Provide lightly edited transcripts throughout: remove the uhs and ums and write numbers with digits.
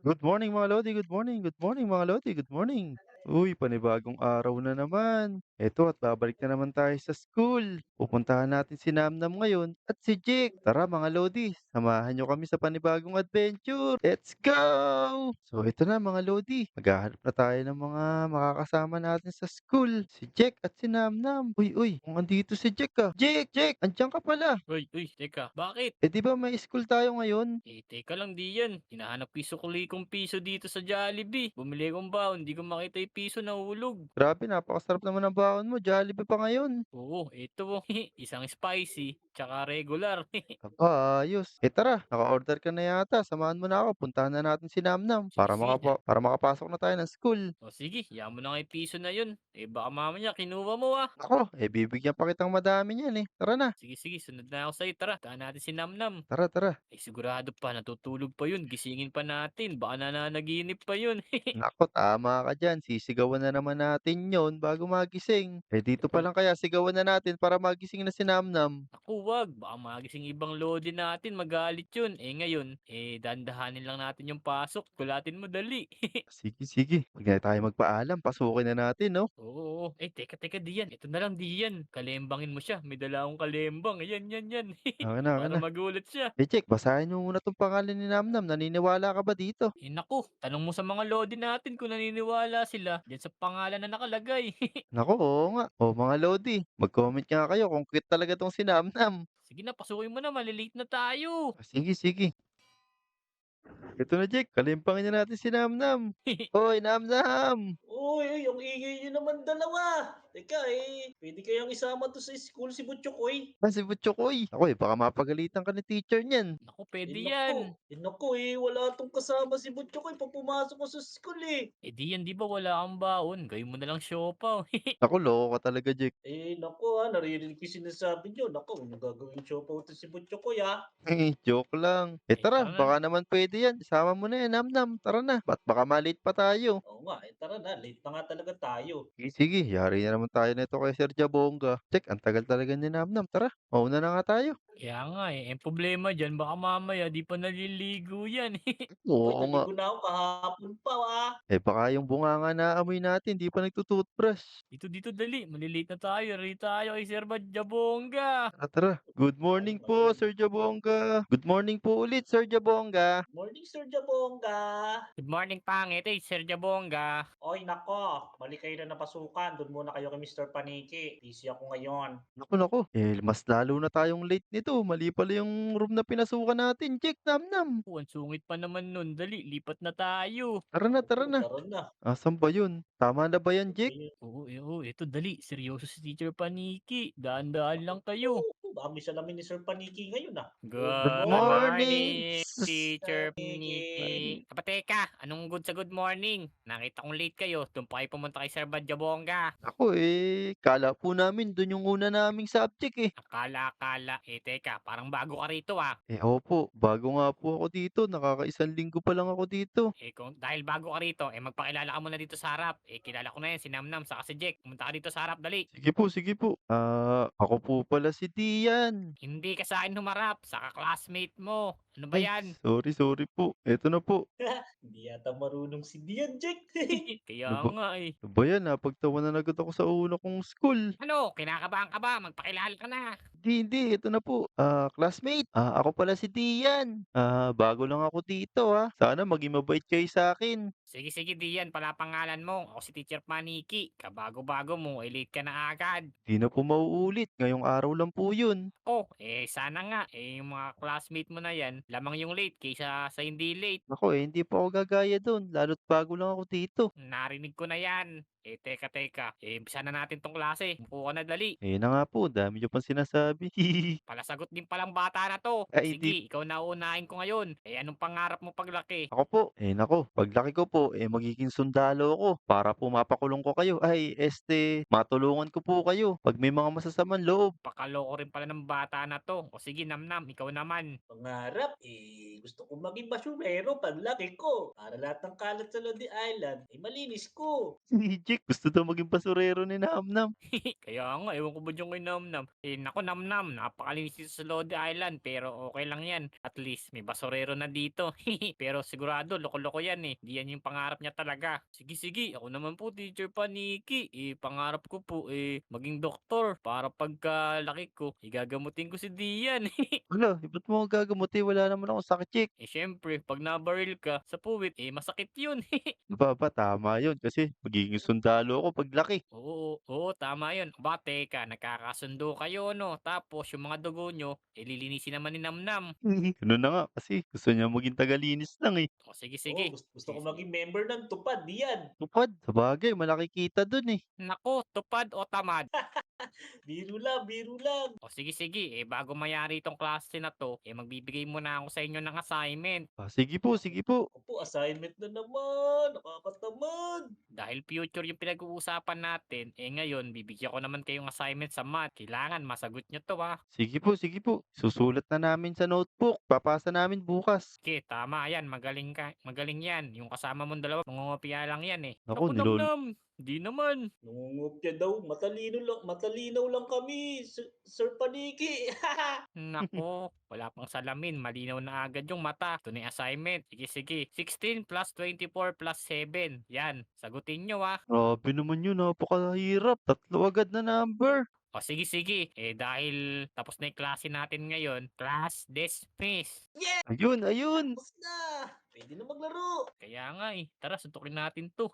Good morning mga lodi, good morning, good morning mga lodi, good morning. Uy, panibagong araw na naman. Eto at babalik na naman tayo sa school. Pupuntahan natin si Namnam ngayon at si Jake. Tara mga lodi, samahan nyo kami sa panibagong adventure. Let's go! So ito na mga lodi, maghahanap na tayo ng mga makakasama natin sa school. Si Jake at si Namnam. Uy, uy, kung andito si Jake ah. Jake, andiyan ka pala. Uy, uy, teka, bakit? Eh di ba may school tayo ngayon? Teka lang di yan. Hinahanap ko yung sukli kong piso dito sa Jollibee. Bumili akong baon, hindi ko makita yung piso nahulog. Grabe, napakasarap naman ng baon mo. Jollibee pa ngayon. Oo, eto, isang spicy, tsaka regular. Aba, ayos. Eh tara, naka-order ka na yata. Samahan mo na ako. Puntahan na natin si Namnam Sige, sige. para makapasok na tayo ng school. O sige, yaman na nga yung piso na yun. Baka mamaya kinuha mo ah. Ako, eh bibigyan pa kitang madami niyan eh. Tara na. Sige, sige, sunod na ako sa'yo. Tara, tahan natin si Namnam. Tara, tara. Sigurado pa, natutulog pa yun. Gisingin pa natin. Baka nananaginip pa yun. Naku, tama ka dyan. Sisigawan na naman natin yon bago magising. Eh dito pa lang kaya sigawan na natin para magising na si Namnam. Naku, wag. Baka magising ibang lodi natin, magalit yun. Ngayon, dandahanin lang natin yung pasok. Kulatin mo, dali. Sige, sige. Huwag na tayo magpaalam. Pasukin na natin, no? Oo, oo. Teka, Dian. Ito na lang, Dian. Kalembangin mo siya. May dala akong kalembang. Yan. Akin na, akin Para na. magulat siya. Eh, Jake, basahin mo muna tong pangalan ni Namnam. Naniniwala ka ba dito? Naku, tanong mo sa mga lodi natin kung naniniwala sila dyan sa pangalan na nakalagay. Naku, oo nga. O mga lodi, mag-comment nga kayo kung cute talaga 'tong si Namnam. Sige na, pasukin mo na. Malilate na tayo. Sige, sige. Ito na Jake, kalimpangin na natin si Namnam. Hoy, Namnam! Uy, uy, ang ingay niyo naman dalawa. Teka, pwede kayang isama 'to sa school si Butchokoy. Si Butchokoy. Ako eh, baka mapagalitan ka ni teacher niyan. Naku, pwede yan. Naku, wala 'tong kasama si Butchokoy 'pag pumasok ko sa school, eh. Dian, di ba wala kang baon? Gawin mo na lang siopaw. Naku, loko ka talaga Jake. Naku, naririnig ko yung sinasabi niyo. Naku, gagawing siopaw 'to si Butchokoy, Joke lang. Eh tara, Tara na. baka naman pwede yan. Isama mo na yan, Namnam. Tara na. Baka ma-late pa tayo. Oo nga, tara na, late na nga talaga tayo. Sige, sige. Yari na naman tayo nito kay Sir Jabonga. Check, ang tagal talaga ni Namnam. Tara, mauna na nga tayo. Kaya nga ang problema diyan baka mamaya di pa naliligo yan. Uy, Oo nga. naligo na ako kahapon pa, Eh, baka yung bunganga na amoy natin 'di pa nagtu-toothbrush. Dito dali, malilate na tayo, ready tayo kay Sir Jabonga. Tara, tara. Good morning po, Ayun. Sir Jabonga. Good morning po ulit, Sir Jabonga. Morning, Sir Jabonga. Good morning pangit Sir Jabonga. Oy, nako, balik kayo na napasukan. Do'n muna kayo kay Mr. Paniki. Busy ako ngayon. Naku, naku, eh, mas lalo na tayong late nito. Mali pala yung room na pinasukan natin. Check, namnam. Ang sungit pa naman nun, dali lipat na tayo. Tara na, Opo, tara na. tara na. Asan ba yun? Tama na ba yan, Jake? Ayun. Oo, eto dali, seryoso si Teacher Paniki. Daan-daan lang kayo. Bago yung salamin ni Sir Paniki ngayon, Good Good Good morning! morning, morning, Teacher Paniki. Niki. Teka, anong good sa good morning? Nakita kong late kayo, doon pa kayo pumunta kay Sir Badjabonga. Ako eh, kala po namin dun yung una naming subject eh. Akala. Teka, parang bago ka rito ah. Eh, opo, bago nga po ako dito. Nakakaisang linggo pa lang ako dito. Kung dahil bago ka rito, magpakilala ka muna dito sa harap. Kilala ko na yan, si Namnam, saka si Jack. Pumunta ka dito sa harap, dali. Sige po, sige po. Ako po pala si Tian. Hindi ka sa akin humarap, saka classmate mo. Ano ba Ay, yan? sorry po. Eto na po. Hindi yata marunong si Dian, Jack. Kaya Ano ba, nga ano ba yan? Napagtawanan agad ako sa una kong school. Ano, kinakabahan ka ba? Magpakilala ka na. Hindi. Ito na po. Classmate. Ako pala si Tian. Bago lang ako dito Sana maging mabait kayo sa akin. Sige, Dian, pala pangalan mo. Ako si Teacher Paniki. Kabago-bago mo, late ka na agad. Di na po mauulit. Ngayong araw lang po yun. Sana nga. Yung mga classmate mo na yan, lamang yung late kaysa sa hindi late. Ako eh, hindi po ako gagaya dun. Lalo't bago lang ako dito. Narinig ko na yan. Teka. Umpisa na natin tong klase. Upo ka na dali. Eh na nga po, dami niyo pang sinasabi. Palasagot din palang bata na 'to. Ay, di Sige, ikaw na uunahin ko ngayon. Anong pangarap mo paglaki? Ako po, eh naku, paglaki ko po, eh magiging sundalo ako para po mapakulong ko kayo. Ay, matulungan ko po kayo pag may mga masasamang loob. Pakaloko rin pala ng bata na 'to. O sige, Namnam, ikaw naman. Pangarap, gusto kong maging basurero paglaki ko. Para lahat ng kalat sa Lodi Island ay malinis ko. Jake gusto daw maging basurero ni Namnam. Kaya nga, ewan ko ba diyan kay Namnam. Eh, naku Namnam, napakalinis dito sa Lodi Island, pero okay lang yan. At least may basurero na dito. Pero sigurado, loko-loko yan eh. Di yan yung pangarap niya talaga. Sige, sige, ako naman po, Teacher Paniki. Eh, pangarap ko po, maging doktor. Para pagkalaki ko, igagamutin ko si Dian. Hala, ba't mo ako gagamutin? Wala naman akong sakit, Jake. Eh, syempre, pag nabaril ka sa puwit, masakit yun. Ba, tama yun kasi magiging sundalo ako paglaki. Oo, oo, tama yun. Aba, teka, nagkakasundo kayo, no? Tapos, yung mga dugo nyo, lilinisin naman ni Namnam. Ganun na nga kasi gusto niya maging tagalinis lang eh. O, sige, Oo, sige. gusto Sige, ko sige. maging member ng Tupad, diyan. Tupad, sabagay malaki kita dun eh. Naku, tupad o tamad. Biro lang, biro lang. O, sige, sige. Bago mayari itong klase na to, magbibigay muna ako sa inyo ng assignment. Ah, sige po, sige po. Ako po, assignment na naman. Nakakatamad. Dahil future yung pinag-uusapan natin, ngayon, bibigyan ko naman kayong assignment sa math. Kailangan masagot nyo to, ha? Sige po, sige po. Susulat na namin sa notebook. Papasa namin bukas. Sige, tama yan. Magaling ka. Magaling yan. Yung kasama mong dalawa, mangungopia lang yan eh. Naku, Naku, Namnam. Di naman. Nungungopya daw. Matalino lang kami, Sir Paniki. Nako, wala pang salamin. Malinaw na agad yung mata. Ito na yung assignment. Sige, sige. 16 plus 24 plus 7. Yan. Sagutin nyo ah. Grabe naman yun, napakahirap. Tatlo agad na number. O sige, sige. Dahil tapos na yung klase natin ngayon, class dismiss. Yeah! Ayun, ayun. Tapos na. Pwede na maglaro. Kaya nga Tara, suntukin natin to.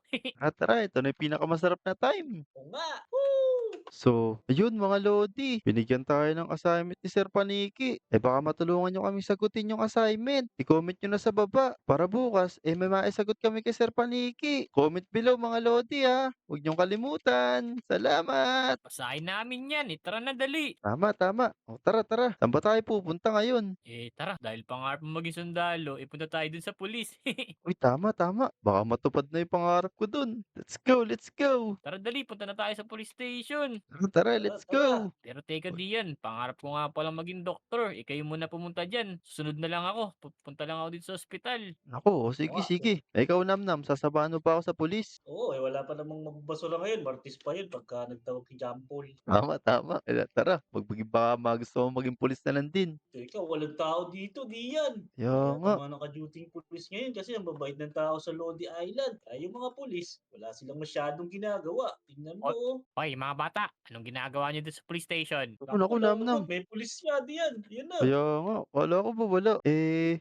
Tara, ito na yung pinakamasarap na time. Oo nga. Woo! So, ayun mga Lodi, binigyan tayo ng assignment ni Sir Paniki. Baka matulungan nyo kami sagutin yung assignment. I-comment nyo na sa baba para bukas, may maisagot kami kay Sir Paniki. Comment below mga Lodi ha. Huwag nyong kalimutan. Salamat! Basahin namin yan. Tara na, dali. Tama, tama. O tara, tara. Saan ba tayo pupunta ngayon? Tara. Dahil pangarap mo maging sundalo, punta tayo dun sa pulis. Uy, tama, tama. Baka matupad na yung pangarap ko dun. Let's go, let's go. Tara, dali. Punta na tayo sa police station. Tara, tara, Tara, let's tara. go. Pero teka diyan, pangarap ko nga palang maging doktor. Kayo muna pumunta dyan. Susunod na lang ako. Pupunta lang ako dito sa ospital. Ako, o Oo sige, nga. sige. Ikaw, Namnam, sasabahan mo pa ako sa pulis. Oo, wala pa namang magbabasura ngayon. Martis pa yun pagka nagtawag kay Jampol. Tama, tama. Tara, baka gusto mo maging pulis na lang din. Ikaw, walang tao dito, diyan. Kaya Kaya nga. mga naka-duty pulis ngayon kasi ang babait ng tao sa Lodi Island. Kaya yung mga pulis, wala silang masyadong ginagawa. Tingnan mo, oh. Hoy, mga bata, anong ginagawa niyo dito sa police station? Naku, Namnam. May pulis nga diyan. Yan na. Kaya nga, kala ko ba wala?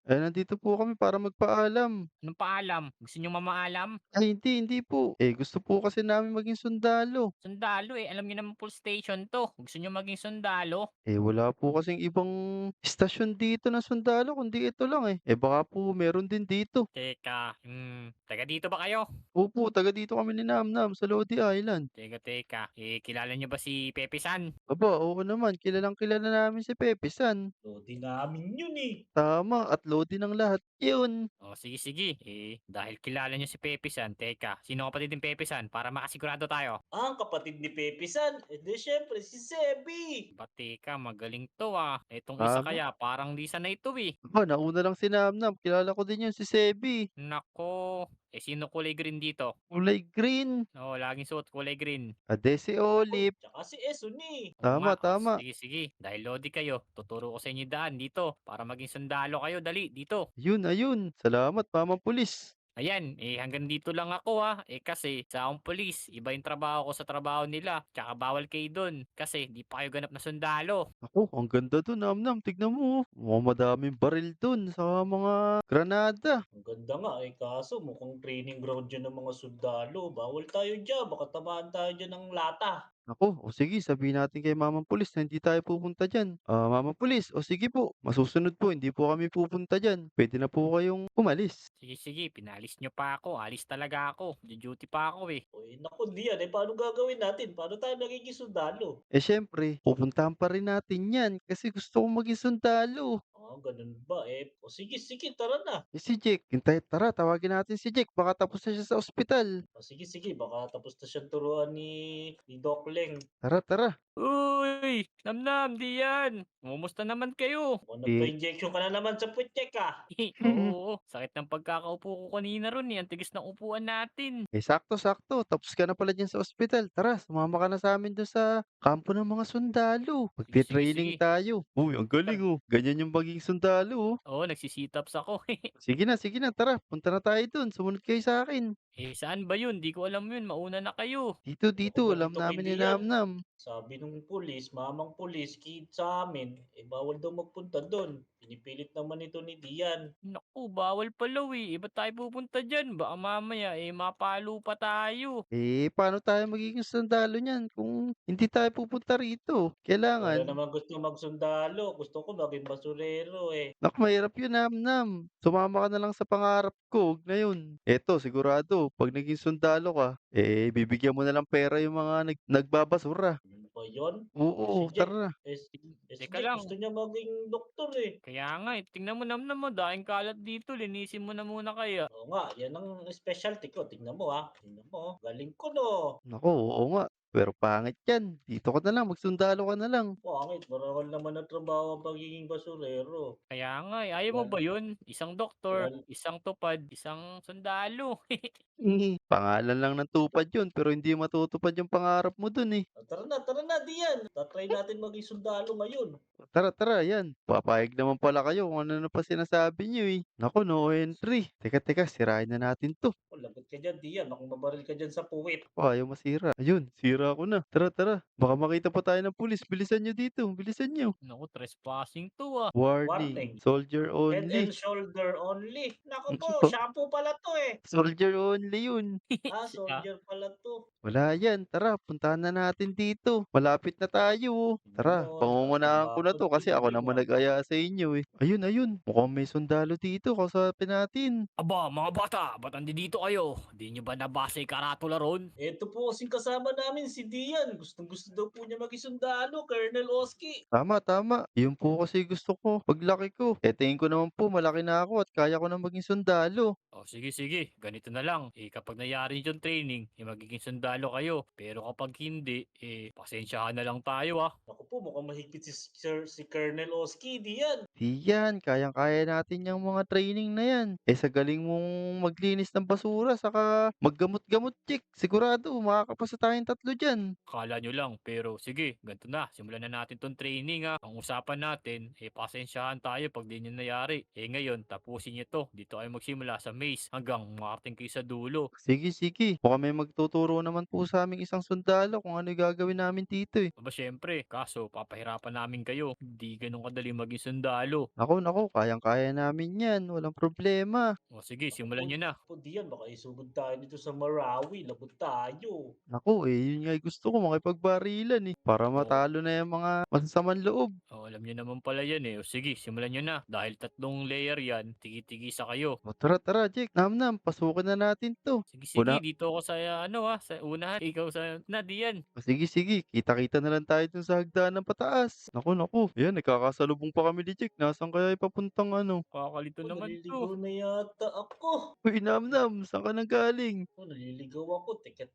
Nandito po kami para magpaalam. Anong paalam? Gusto niyo mamaalam? Ay, hindi po. Gusto po kasi namin maging sundalo. Sundalo alam niyo naman police station to. Gusto niyo maging sundalo? Wala po kasing ibang istasyon dito na sundalo, kundi ito lang eh. Baka po meron din dito. Teka, taga dito ba kayo? Opo, taga dito kami ni Namnam sa Lodi Island. Teka. Kilala niyo ba si Pepe San? Aba, oo naman, kilalang kilala namin si Pepe San. Lodi namin yun eh. Tama, at Lodi ng lahat yun. O, sige. Dahil kilala niyo si Pepe San, teka, sino kapatid ng Pepe San para makasigurado tayo? Ang kapatid ni Pepe San, syempre si Sebi. Ba, teka, magaling to Itong isa Tama. kaya, parang di na ito Aba, nauna lang si Namnam. Kilala ko din yun si Sebi. Nako, sino kulay green dito? Kulay green. Oo, laging suot kulay green. Adesi Olive. Tsaka si Esuni. Oo nga, Tama. sige. Dahil Lodi kayo, tuturo ko sa inyo yung daan dito para maging sundalo kayo. Dali, dito. Ayun. Salamat, Mamang Pulis. Ayan, hanggang dito lang ako kasi sa akong polis, iba yung trabaho ko sa trabaho nila. Tsaka bawal kayo dun kasi di pa kayo ganap na sundalo. Ako, ang ganda dun, Namnam. Tignan mo. Madaming baril dun sa mga granada. Ang ganda nga kaso mukhang training ground dyan ng mga sundalo. Bawal tayo dyan, baka tamaan tayo dyan ng lata. Ako, o sige, sabihin natin kay Mamang Pulis na hindi tayo pupunta dyan. Mamang Pulis, o sige po, masusunod po, hindi po kami pupunta dyan. Pwede na po kayong umalis. Sige, pinalis nyo pa ako. Alis talaga ako. Duty pa ako Naku, diyan paano gagawin natin? Paano tayo nagiging sundalo? Syempre, pupuntahan pa rin natin yan kasi gusto kong maging sundalo. Ganun ba, eh. O sige, sige, tara na. Eh, si Jake, tara tawagin natin si Jake baka tapos na siya sa ospital. O sige, sige, baka tapos na siyang turuan ni Doc Leng. Tara, tara. Uy! Namnam, Dian! Kumusta naman kayo? Mukhang Eh, nagpa-injection ka na naman sa puwet check, Oo, sakit ng pagkakaupo ko kanina ron eh. Ang tigas ng upuan natin. sakto-sakto tapos ka na pala diyan sa ospital. Tara, sumama ka na sa'min dun sa kampo ng mga sundalo. Sige, sige, Magte-training sige. tayo. Uy, ang galing, oh. Ganyan yung maging sundalo, oh. Oo, nagsi-sit-ups ako. Sige na, tara. Punta na tayo dun. Sumunod kayo sa'kin. Saan ba yun? Di ko alam yun. Mauna na kayo. Dito, Naku, alam ganito kay namin ni Dian. Namnam. Sabi nung pulis, mamang pulis, sa'min, eh, bawal daw magpunta dun. Pinipilit naman ito ni Dian. Naku, bawal palaw eh. Ba't tayo pupunta dyan? Baka mamaya mapalo pa tayo. Eh, paano tayo magiging sundalo niyan kung hindi tayo pupunta rito? Wala Kailangan. naman gusto magsundalo. Gusto ko maging basurero, eh. Naku, mahirap yun, Namnam. Sumama ka na lang sa pangarap ko, huwag na yun. Eto, sigurado, 'pag naging sundalo ka, eh, bibigyan mo na lang pera yung mga nagbabasura. Ano ba yun? Eh, si Oo, Jack, tara na. si Teka Jack lang. gusto niya maging doktor, eh. Kaya nga eh. Tingnan mo Namnam mo. Daing kalat dito. Linisin mo na muna kaya. Oo nga, yan ang specialty ko. Tingnan mo, tingnan mo, galing ko 'no. Naku, oo nga, pero pangit yan. Dito ka na lang, magsundalo ka na lang. Pangit, marawal naman na trabaho ang pagiging basurero. Kaya nga eh. Ayaw mo Wala ba yun? Isang doktor, wal isang tupad, isang sundalo. Pangalan lang ng tupad yun, pero hindi matutupad yung pangarap mo dun, eh. Tara na diyan. Natin maging sundalo ngayon. Tara, yan. Papayag naman pala kayo kung ano na pa sinasabi niyo, eh. Naku, no entry. Teka, sirain na natin 'to. Lagot ka diyan, diyan. Baka mabaril ka diyan sa puwit. Naku, ayaw masira. Ayun, sira ko na. Tara. Baka makita pa tayo ng pulis. Bilisan niyo dito, bilisan niyo. Naku, trespassing to ah. Warning, Warning, soldier head only. and shoulder only. Naku po, So shampoo pala 'to, eh. soldier only yun. Ah, Soldier pala 'to. Wala yan, tara puntahan na natin dito. Malapit na tayo, oh. Tingnan Tara, mo, pangungunahan ko na nakakabakod 'to kasi ako tingin, naman nag-aya sa inyo, eh. Ayun, mukhang may sundalo dito, kausapin natin. Aba, mga bata, ba't andito kayo? Di nyo ba nabasa yung karatula ron? Eto po kasing kasama namin si Dian. Gustong-gusto daw po niya maging sundalo, Colonel Oski. Tama, yun po kasi gusto ko paglaki ko. Eh, tingin ko naman po malaki na ako at kaya ko na maging sundalo. O sige, ganito na lang. Kapag nangyari yung training, magiging sundalo kayo. Pero kapag hindi, pasensyahan na lang tayo ah. Naku po, mukhang mahigpit si Colonel Oski, Dian. Di yan, kayang-kaya natin yung mga training na yan. Eh, sa galing mong maglinis ng basura saka maggamot-gamot, chick. Sigurado, makakapasa tayong tatlo dyan. Akala nyo lang, pero sige, ganito na. Simulan na natin tong training ah. Ang usapan natin, pasensyahan tayo pag di nyo nangyari. Ngayon, tapusin nyo to. Dito kayo magsimula sa maze hanggang makarating kayo sa dulo. Sige. Baka may magtuturo naman po sa aming isang sundalo kung ano yung gagawin namin dito, eh. Aba syempre, kaso papahirapan namin kayo. Hindi ganun kadali maging sundalo. Naku, kayang-kaya namin yan. Walang problema. O sige, simulan nyo na. Naku po, Dian, baka isugod tayo dito sa Marawi. Lagot tayo. Naku, eh, yun nga yung gusto ko, makipagbarilan, eh. Para O, matalo na yung mga masasamang loob. Alam nyo naman pala yan eh. O sige, simulan nyo na. Dahil tatlong layer yan, tigi-tigisa kayo. O tara, Jake. Nam, pasukin na natin 'to. Sige, Una dito ako sa sa unahan. Ikaw sa na diyan. sige. Kita-kita na lang tayo dun sa hagdanan pataas. Naku. Ayan, nagkakasalubong pa kami ni Jake. Nasaan kaya ipapuntang ano? Kakalito naman to. naliligaw na yata ako. Uy, Nam, saan ka nanggaling? Naliligaw ako. Teka.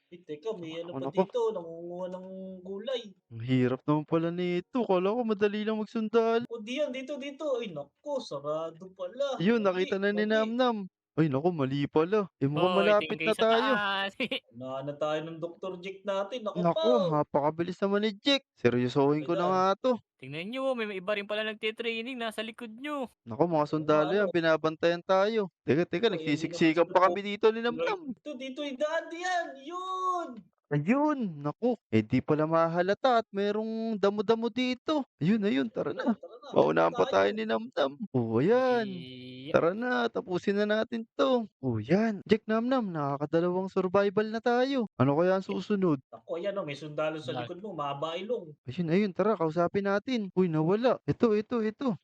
Teka, may ano pa Naku, dito. Nangunguha ng gulay. ang hirap naman pala nito. Akala ko madali lang magsundalo. O, Dian, dito. Ay, naku, sarado pala. Ayun, Mali, nakita na ni mali. Nam. Ay naku, mali pala. Eh, mukhang Hoy, tingin malapit kayo na sa tayo. taas. Unahan na tayo ng Dr. Jake natin. Ako pa. Naku, napakabilis naman ni Jake. Seryosohin ko na Ayan. nga 'to. Tingnan nyo, may iba rin pala nagte-training nasa likod nyo. Naku, mga Oo nga, sundalo ano. yan, binabantayan tayo. Teka, Ayan din naman nagsisiksikan pa kami dito ni Namnam. Dito yung daan, Dian. Yun. Ayun, naku, eh, di pala mahalata at merong damo-damo dito. Ayun, tara na. Tara na Maunahan pa tayo. tayo ni Namnam. Oh, ayan. Eh, Tara na, tapusin na natin 'to. Oh, yan. Jack, Namnam, nakakadalawang survival na tayo. Ano kaya ang susunod? Ako, ayan o, may sundalo sa wala. likod mo, mahaba ilong. Ayun, tara, kausapin natin. Uy, nawala. Ito.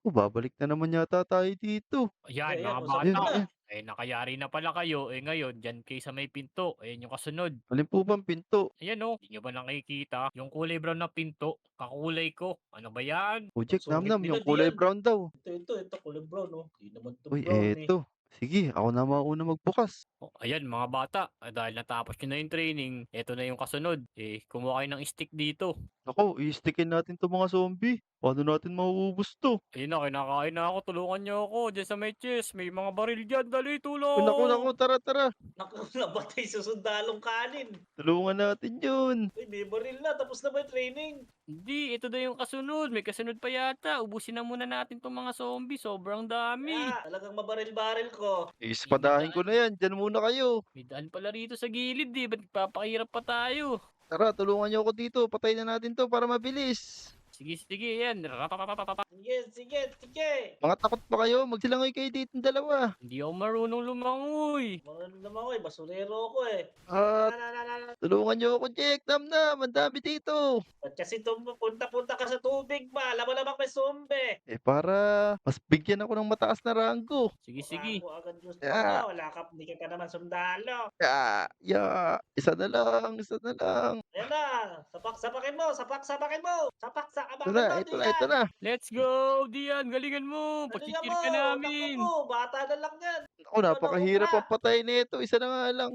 Oh, babalik na naman yata tayo dito. Ayan, Ayan, mga usapin bata. mo na. Eh, nakayari na pala kayo, eh, ngayon diyan kayo sa may pinto, ayan yung kasunod. Alin po bang pinto? Ayan oh, di nyo ba nakikita? Yung kulay brown na pinto, kakulay ko. Ano ba yan? O Ang Jake, sungit namnam, nila yung kulay diyan. brown daw. Ito, kulay brown, oh. Di naman to Uy, brown, eh. eto. Sige, ako na mauna magbukas. Oh, ayan mga bata, dahil natapos nyo na yung training, eto na yung kasunod. Eh, kumuha kayo ng stick dito. Ako, i-stickin natin 'tong mga zombie. Paano natin mauubos 'to? Ayun na, kinakain na ako. Tulungan niyo ako. Diyan sa may chest. May mga baril dyan. Dali, Uy, naku, tulong! tara, tara. Naku, nabatay sa sundalong kanin. Tulungan natin 'yun. Uy, may baril na. Tapos na ba yung training? Hindi, ito na yung kasunod. May kasunod pa yata. Ubusin na muna natin tong mga zombie. Sobrang dami. Talagang mabaril-baril ko. May Iispadahin ko daan. na 'yan, diyan muna kayo. May daan pala rito sa gilid eh. Ba't papakirap pa tayo? Tara, tulungan niyo ako dito. Patayin na natin 'to para mabilis. Sige, sige. Yan. Ratatatatata. Sige. Mga takot pa kayo? Magsilangoy kayo ditong dalawa. Hindi ako marunong lumangoy. Mga naman ko, basurero ko, eh. At Nananana. tulungan niyo ako, Jake. Namnam, ang dami dito. Ba't kasi punta-punta ka sa tubig ba? Alam mo namang may zombie. Eh, para mas bigyan ako ng mataas na ranggo. Sige, sige. Ako agad gusto Ya, mo. Hindi ka pa naman sundalo. Isa na lang, isa na lang. Ayan na. Sapakin mo. Ito na, Sapakin mo, ito na, ito Dian. na. Let's go, Dian. Galingan mo. Galingan Pachichir mo. ka Takbo namin. mo. Bata na lang yan. Ako, napakahirap ang patay nito. Isa na nga lang.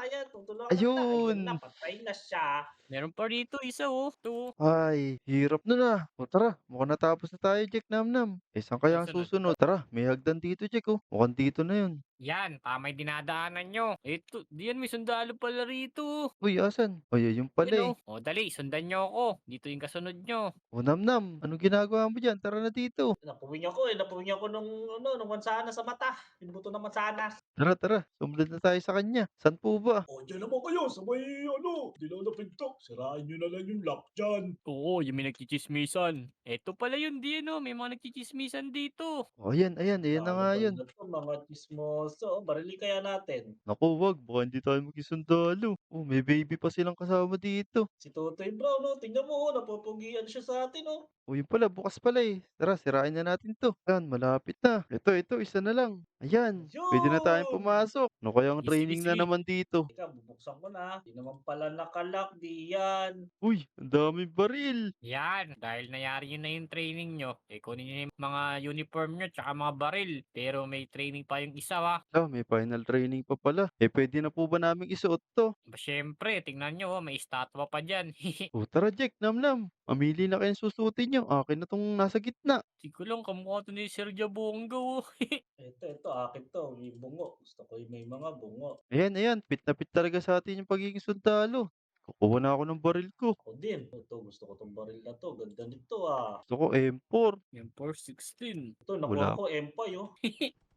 Ayan. Tutulungan kita. Ayan na. Ayun. Patay na siya. Meron pa rito isa oh. Ito. Ay, hirap nun ah. O tara, mukhang natapos na tayo, Jack Namnam. Eh, saan kaya ang Susunod. susunod? Tara, may hagdan dito, Jack oh. Mukhang dito na yun. Yan, tama yung dinadaanan nyo. Ito, diyan may sundalo pala rito. Uy, asan? Ay, ayun pala Yan eh. oh. O dali, sundan nyo ako. Dito yung kasunod nyo. O Namnam, anong ginagawa mo dyan? Tara na dito. Napuwing ako nung mansanas sa mata. Yung buto ng mansanas. Tara. Sumunod na tayo sa kanya. Saan po ba? Diyan naman kayo sa may dilaw na pinto. Sirain nyo na lang yung lock dyan. Oo, yung may nagchichismisan. Ito pala yun, di ano. May mga nagchichismisan dito. O, ayan na nga Ano ba yun. na 'to, mga tsismoso. Barilin kaya natin. Naku, wag. Baka hindi tayo maging sundalo. Oh, may baby pa silang kasama dito. Si Totoy Brown, tingnan mo, napupugian siya sa atin, oh. O, yun pala. Bukas pala eh. Tara, sirain na natin to. Ayan, malapit na. Ito. Isa na lang. Ayan. Pwede na tayong Yun! pumasok. Ano kayang Sige, training na sige. naman dito? Teka, bubuksan ko na. Di naman pala naka-lock, diyan. Uy, ang daming baril. Yan, dahil nayari yun na yung training nyo, eh kunin nyo yung mga uniform nyo tsaka mga baril. Pero may training pa yung isa wa. May final training pa pala. Eh, pwede na po ba naming isuot to? Ba, syempre, tingnan nyo, may estatwa pa dyan. O, tara, Jack, Namnam. Mamili na kayong susutin nyo. Akin na tong nasa gitna. Hindi ko lang, kamukha to ni Sergio Bongo. Ito, akin to. May bungo. Gusto ko yung may mga bungo. Ayan. Fit na fit talaga sa atin yung pagiging sundalo. Kukuha na ako ng baril ko. Ako din. Gusto ko tong baril na to. Ganda nito, ah. Gusto ko M4. Yung 416. Ito, nakuha Wala. ko Empire, oh.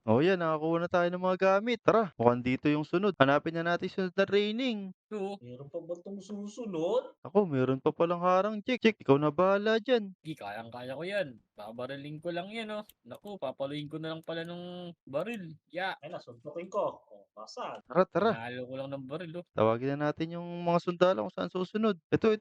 O yan, nakakuha na tayo ng mga gamit. Tara, mukhang dito yung sunod. Hanapin na natin sunod na training. Oo, Meron pa ba itong susunod? Ako, meron pa palang harang, Jack. Jack, ikaw na bahala dyan. di kayang-kaya ko yan. Babariling ko lang yan, oh. Naku, papaluin ko na lang pala ng baril. Ya, Ay, nasuntukin ko. Pasan. Tara. nalo ko lang ng baril, oh. Tawagin na natin yung mga sundalo kung saan susunod. Ito.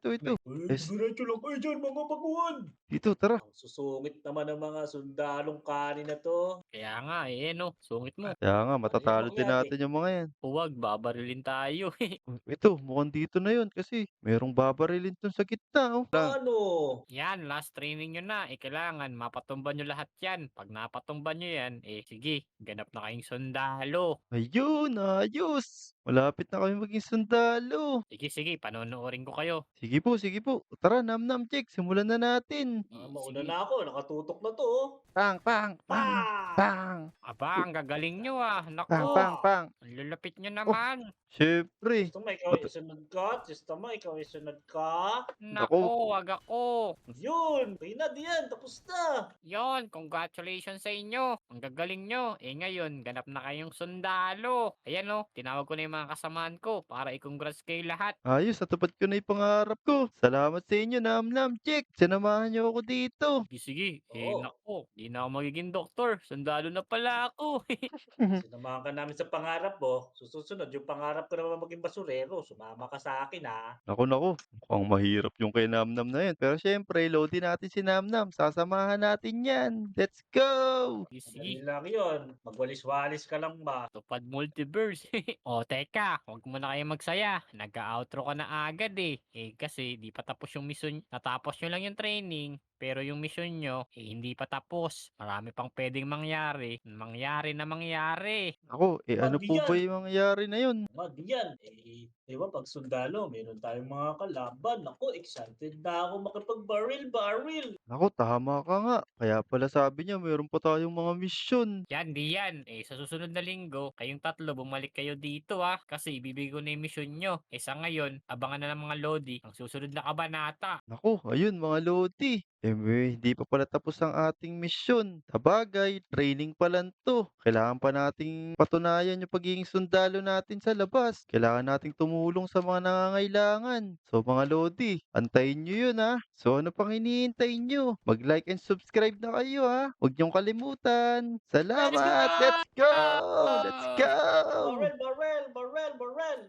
Yes. Diretso lang kayo dyan, mga baguhan. Dito, tara. Ang susungit naman ng mga sundalong kanin na to. Kaya nga, no. Sungit mo. Kaya nga, matatalo din mangyari? natin yung mga yan. Huwag, babarilin tayo. Ito, mukhang dito na yun kasi merong babarilin dun sa gitna, oh. Paano? Yan, last training nyo na. Kailangan mapatumban nyo lahat yan. Pag napatumban nyo yan, sige, ganap na kayong sundalo. Ayun, ayos. Malapit na kami maging sundalo. Sige, panonoodin ko kayo. Sige po. Tara, Namnam, Jack, simulan na natin. Mauna Sige. na ako. Nakatutok na to, oh. Pang. Pa! Aba, ang gagaling nyo ah. Naku, Pang. ang lulupit nyo naman. Siyempre. Gusto mo ikaw isunod ka? Gusto mo ikaw isunod ka? Naku, wag ako. Yun! Okay na, diyan. Tapos na. Yon, congratulations sa inyo. Ang gagaling nyo. Ngayon, ganap na kayong sundalo. Ayan oh, tinawag ko na yung mga kasamaan ko para i-congrats kayo lahat. Ayos, natupad ko na yung pangarap ko. Salamat sa inyo, Namnam, Jack. Sinamahan niyo ako dito. Sige. Oo. Naku, di na ako magiging doktor. Sundalo na pala ako. Sinamahan ka namin sa pangarap mo. Susunod, yung pangarap ko naman maging basurero. Sumama ka sa akin, ha? Naku. Mukhang mahirap yung kay Namnam na yan. Pero syempre, loadin natin si Namnam. Sasamahan natin yan. Let's go! sige. Dali lang yun. Magwalis-walis ka lang ba? Tupad multiverse. O teka, huwag mo na kayo magsaya. Nag-outro ka na agad eh. Kasi di pa tapos yung mission. Natapos nyo lang yung training. Pero yung mission nyo, hindi pa tapos. Marami pang pwedeng mangyari. Mangyari na mangyari. Naku, ano Madi po ba yan. yung mangyayari na yun? Madi yan. Di ba pag sundalo, meron tayong mga kalaban. Ako, excited na ako makipag-baril-baril. Naku, tama ka nga. Kaya pala sabi niya meron pa tayong mga misyon. Yan, di yan. Sa susunod na linggo, kayong tatlo, bumalik kayo dito kasi ibibigay ko na yung mission nyo. Sa ngayon, abangan na ng mga Lodi ang susunod na kabanata. Naku, ayun mga lodi. Hindi pa pala tapos ang ating misyon. Sabagay, training pa lang 'to. Kailangan pa nating patunayan yung pagiging sundalo natin sa labas. Kailangan nating tumulong sa mga nangangailangan. So mga lodi, antayin niyo 'yun, So ano pang hinihintay niyo? Mag-like and subscribe na kayo, Huwag niyong kalimutan. Let's go! Salamat! Let's go! Let's go! Barel, barel, barel, barel!